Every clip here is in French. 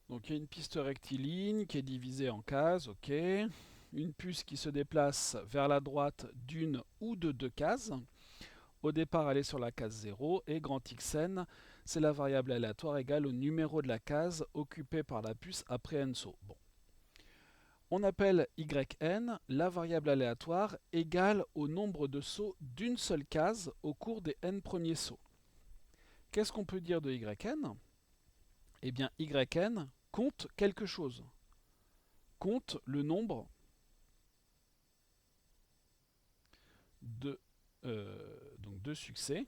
Donc il y a une piste rectiligne qui est divisée en cases, ok. Une puce qui se déplace vers la droite d'une ou de deux cases. Au départ, elle est sur la case 0 et grand Xn, c'est la variable aléatoire égale au numéro de la case occupée par la puce après n sauts. Bon. On appelle Yn la variable aléatoire égale au nombre de sauts d'une seule case au cours des n premiers sauts. Qu'est-ce qu'on peut dire de Yn? Eh bien, Yn compte quelque chose. Compte le nombre de succès.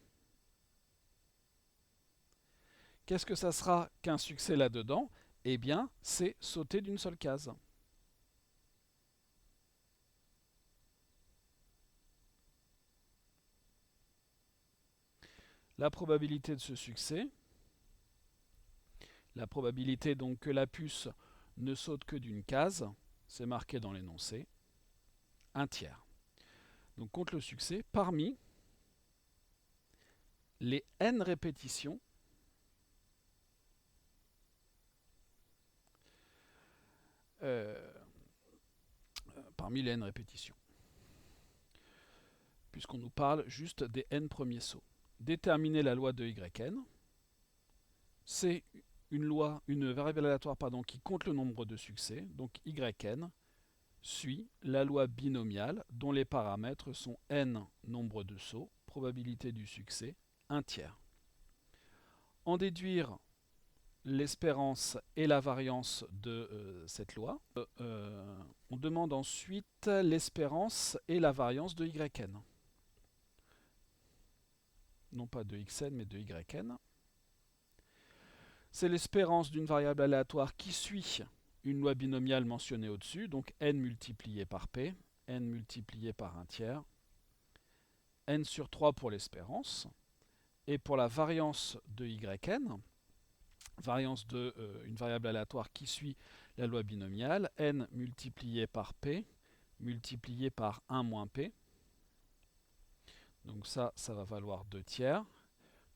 Qu'est-ce que ça sera qu'un succès là-dedans? Eh bien, c'est sauter d'une seule case. La probabilité de ce succès, la probabilité donc que la puce ne saute que d'une case, c'est marqué dans l'énoncé, 1/3. Donc compte le succès parmi les n répétitions parmi les n répétitions, puisqu'on nous parle juste des n premiers sauts. Déterminer la loi de Yn, c'est une variable aléatoire qui compte le nombre de succès, donc Yn suit la loi binomiale dont les paramètres sont n nombre de sauts, probabilité du succès, 1/3. En déduire l'espérance et la variance de cette loi. On demande ensuite l'espérance et la variance de Yn. Non pas de Xn, mais de Yn. C'est l'espérance d'une variable aléatoire qui suit une loi binomiale mentionnée au-dessus, donc n multiplié par p, n multiplié par 1/3, n sur 3 pour l'espérance, et pour la variance de Yn, variance de une variable aléatoire qui suit la loi binomiale, n multiplié par p, multiplié par 1 moins p. Donc ça va valoir 2/3.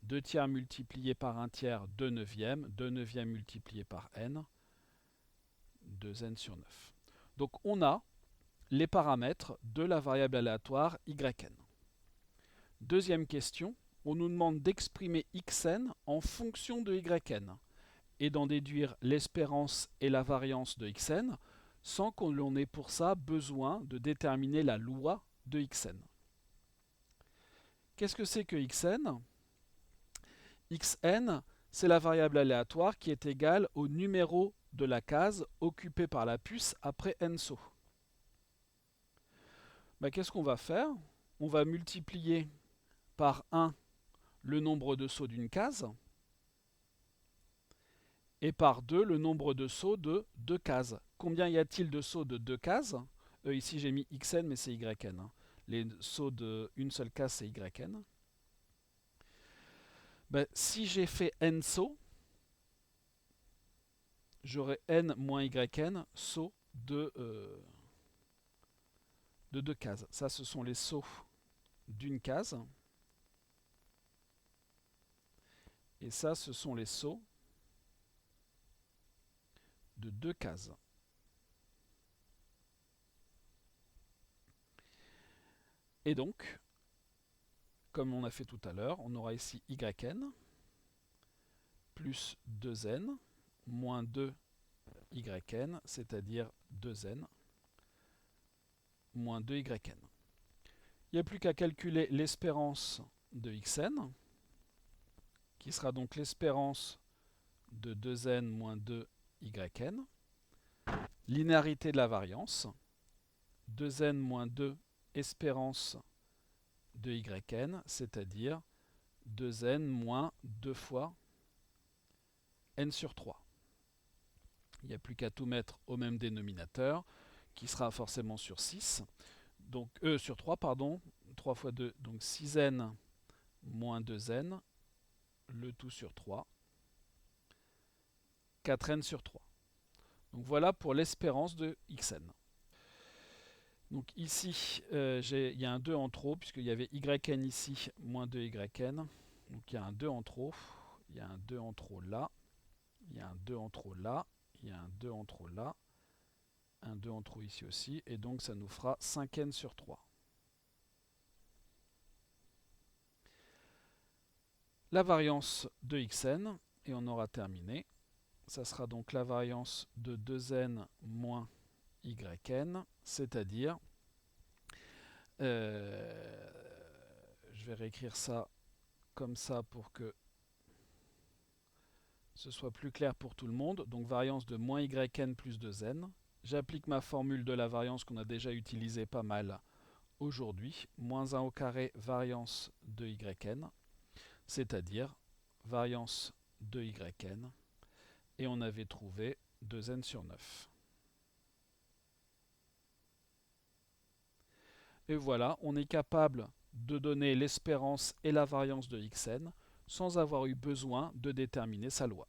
2/3 multiplié par 1/3, 2 neuvièmes. 2 neuvièmes multiplié par n, 2n sur 9. Donc on a les paramètres de la variable aléatoire Yn. Deuxième question, on nous demande d'exprimer Xn en fonction de Yn et d'en déduire l'espérance et la variance de Xn sans qu'on ait pour ça besoin de déterminer la loi de Xn. Qu'est-ce que c'est que Xn? Xn, c'est la variable aléatoire qui est égale au numéro de la case occupée par la puce après n sauts. Qu'est-ce qu'on va faire? On va multiplier par 1 le nombre de sauts d'une case et par 2 le nombre de sauts de deux cases. Combien y a-t-il de sauts de deux cases? Ici j'ai mis Xn mais c'est Yn. Les sauts d'une seule case c'est Yn. Si j'ai fait n sauts, j'aurai n moins Yn sauts de deux cases. Ça ce sont les sauts d'une case. Et ça ce sont les sauts de deux cases. Et donc, comme on a fait tout à l'heure, on aura ici Yn plus 2n moins 2Yn, c'est-à-dire 2n moins 2Yn. Il n'y a plus qu'à calculer l'espérance de Xn, qui sera donc l'espérance de 2n moins 2Yn, linéarité de la variance, 2n moins 2 espérance de Yn, c'est-à-dire 2n moins 2 fois n sur 3. Il n'y a plus qu'à tout mettre au même dénominateur, qui sera forcément sur 6. Donc, sur 3, pardon. 3 fois 2, donc 6n moins 2n, le tout sur 3. 4n sur 3. Donc voilà pour l'espérance de Xn. Donc ici, il y a un 2 en trop, puisqu'il y avait Yn ici, moins 2Yn. Donc il y a un 2 en trop. Il y a un 2 en trop là. Il y a un 2 en trop là. il y a un 2 en trop là, un 2 en trop ici aussi, et donc ça nous fera 5n sur 3. La variance de xn, et on aura terminé. Ça sera donc la variance de 2n moins yn, c'est-à-dire, je vais réécrire ça comme ça pour que ce soit plus clair pour tout le monde. Donc variance de moins yn plus 2n. J'applique ma formule de la variance qu'on a déjà utilisée pas mal aujourd'hui. Moins 1 au carré variance de yn, c'est-à-dire variance de yn. Et on avait trouvé 2n sur 9. Et voilà, on est capable de donner l'espérance et la variance de xn sans avoir eu besoin de déterminer sa loi.